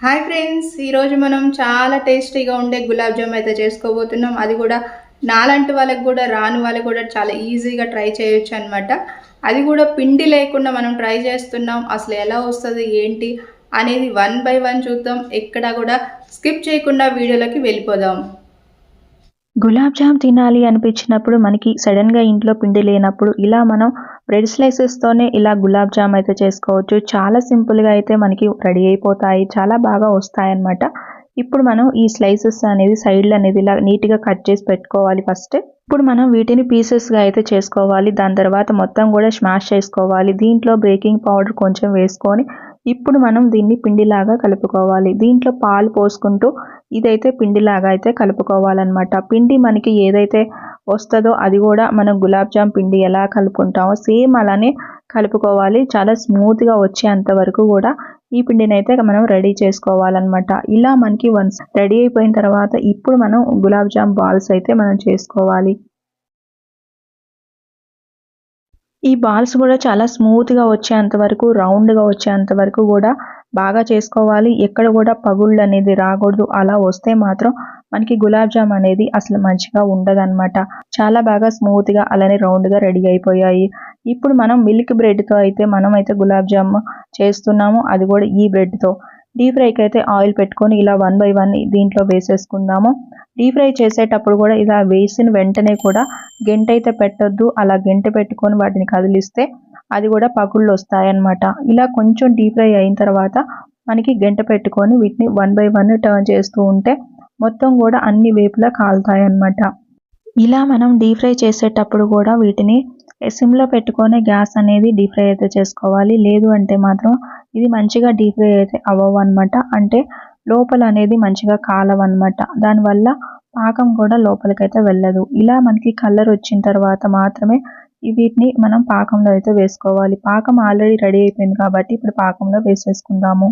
Hi friends, ఈరోజు మనం చాలా టేస్టీగా ఉండే గులాబ్ జామ్ అయితే చేసుకోబోతున్నాం. అది కూడా నాలాంటి వాళ్ళకి కూడా రాని వాళ్ళకి కూడా చాలా ఈజీగా ట్రై చేయొచ్చు అనమాట. అది కూడా పిండి లేకుండా మనం ట్రై చేస్తున్నాం. అసలు ఎలా వస్తుంది ఏంటి అనేది వన్ బై వన్ చూద్దాం. ఎక్కడ కూడా స్కిప్ చేయకుండా వీడియోలోకి వెళ్ళిపోదాం. గులాబ్ జామ్ తినాలి అనిపించినప్పుడు మనకి సడన్గా ఇంట్లో పిండి లేనప్పుడు ఇలా మనం బ్రెడ్ స్లైసెస్తోనే ఇలా గులాబ్ జామ్ అయితే చేసుకోవచ్చు. చాలా సింపుల్గా అయితే మనకి రెడీ అయిపోతాయి, చాలా బాగా వస్తాయి అన్నమాట. ఇప్పుడు మనం ఈ స్లైసెస్ అనేది సైడ్లు అనేది ఇలా నీట్గా కట్ చేసి పెట్టుకోవాలి ఫస్ట్. ఇప్పుడు మనం వీటిని పీసెస్గా అయితే చేసుకోవాలి. దాని తర్వాత మొత్తం కూడా స్మాష్ చేసుకోవాలి. దీంట్లో బేకింగ్ పౌడర్ కొంచెం వేసుకొని ఇప్పుడు మనం దీన్ని పిండిలాగా కలుపుకోవాలి. దీంట్లో పాలు పోసుకుంటూ ఇదైతే పిండిలాగా అయితే కలుపుకోవాలన్నమాట. పిండి మనకి ఏదైతే వస్తుందో అది కూడా మనం గులాబ్ జామ్ పిండి ఎలా కలుపుకుంటామో సేమ్ అలానే కలుపుకోవాలి. చాలా స్మూత్గా వచ్చేంత వరకు కూడా ఈ పిండిని అయితే మనం రెడీ చేసుకోవాలన్నమాట. ఇలా మనకి వన్స్ రెడీ అయిపోయిన తర్వాత ఇప్పుడు మనం గులాబ్ జామ్ బాల్స్ అయితే మనం చేసుకోవాలి. ఈ బాల్స్ కూడా చాలా స్మూత్గా వచ్చేంత వరకు, రౌండ్గా వచ్చేంత వరకు కూడా బాగా చేసుకోవాలి. ఎక్కడ కూడా పగుళ్ళు అనేది రాకూడదు. అలా వస్తే మాత్రం మనకి గులాబ్ జామ్ అనేది అసలు మంచిగా ఉండదన్నమాట. చాలా బాగా స్మూత్గా అలానే రౌండ్గా రెడీ అయిపోయాయి. ఇప్పుడు మనం మిల్క్ బ్రెడ్తో అయితే మనమైతే గులాబ్ జామ్ చేస్తున్నాము. అది కూడా ఈ బ్రెడ్తో. డీప్ ఫ్రైకి అయితే ఆయిల్ పెట్టుకొని ఇలా వన్ బై వన్ దీంట్లో వేసేసుకుందాము. డీప్ ఫ్రై చేసేటప్పుడు కూడా ఇలా వేసిన వెంటనే కూడా గెంట అయితే పెట్టొద్దు. అలా గెంట పెట్టుకొని వాటిని కదిలిస్తే అది కూడా పగుళ్ళు వస్తాయన్నమాట. ఇలా కొంచెం డీప్ ఫ్రై అయిన తర్వాత మనకి గెంట పెట్టుకొని వీటిని వన్ బై వన్ టర్న్ చేస్తూ ఉంటే మొత్తం కూడా అన్ని వైపులా కాలుతాయి అన్నమాట. ఇలా మనం డీప్ ఫ్రై చేసేటప్పుడు కూడా వీటిని సిమ్లో పెట్టుకొని గ్యాస్ అనేది డీప్ ఫ్రై అయితే చేసుకోవాలి. లేదు అంటే మాత్రం ఇది మంచిగా డీప్ ఫ్రై అయితే అవ్వవు అనమాట. అంటే లోపల అనేది మంచిగా కాలవన్నమాట. దానివల్ల పాకం కూడా లోపలికైతే వెళ్ళదు. ఇలా మనకి కలర్ వచ్చిన తర్వాత మాత్రమే వీటిని మనం పాకంలో అయితే వేసుకోవాలి. పాకం ఆల్రెడీ రెడీ అయిపోయింది కాబట్టి ఇప్పుడు పాకంలో వేసేసుకుందాము.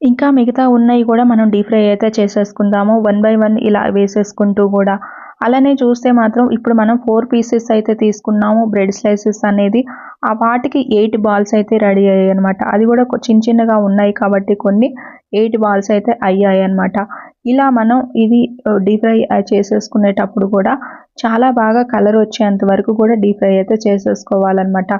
ఇంకా మిగతా ఉన్నవి కూడా మనం డీప్ ఫ్రై అయితే చేసేసుకుందాము. వన్ బై వన్ ఇలా వేసేసుకుంటూ కూడా. అలానే చూస్తే మాత్రం ఇప్పుడు మనం 4 పీసెస్ అయితే తీసుకున్నాము బ్రెడ్ స్లైసెస్ అనేది. ఆ వాటికి 8 బాల్స్ అయితే రెడీ అయ్యాయి అనమాట. అది కూడా చిన్న చిన్నగా ఉన్నాయి కాబట్టి కొన్ని 8 బాల్స్ అయితే అయ్యాయి అనమాట. ఇలా మనం ఇది డీప్ ఫ్రై చేసేసుకునేటప్పుడు కూడా చాలా బాగా కలర్ వచ్చేంత వరకు కూడా డీప్ ఫ్రై అయితే చేసేసుకోవాలన్నమాట.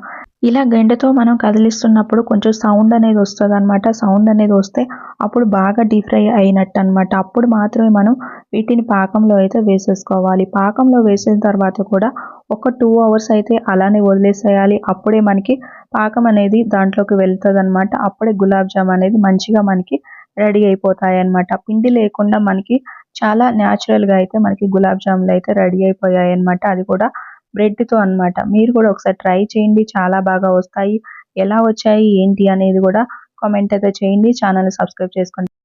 ఇలా గెంటతో మనం కదిలిస్తున్నప్పుడు కొంచెం సౌండ్ అనేది వస్తుంది అనమాట. సౌండ్ అనేది వస్తే అప్పుడు బాగా డీప్ ఫ్రై అయినట్టు అనమాట. అప్పుడు మాత్రమే మనం వీటిని పాకంలో అయితే వేసేసుకోవాలి. పాకంలో వేసిన తర్వాత కూడా ఒక 2 అవర్స్ అయితే అలానే వదిలేసేయాలి. అప్పుడే మనకి పాకం అనేది దాంట్లోకి వెళ్తుంది అనమాట. అప్పుడే గులాబ్ జామ్ అనేది మంచిగా మనకి రెడీ అయిపోతాయి అనమాట. పిండి లేకుండా మనకి చాలా న్యాచురల్గా అయితే మనకి గులాబ్ జాములు అయితే రెడీ అయిపోయాయి అనమాట. అది కూడా బ్రెడ్తో అనమాట. మీరు కూడా ఒకసారి ట్రై చేయండి, చాలా బాగా వస్తాయి. ఎలా వచ్చాయి ఏంటి అనేది కూడా కామెంట్ అయితే చేయండి. ఛానల్ సబ్స్క్రైబ్ చేసుకోండి.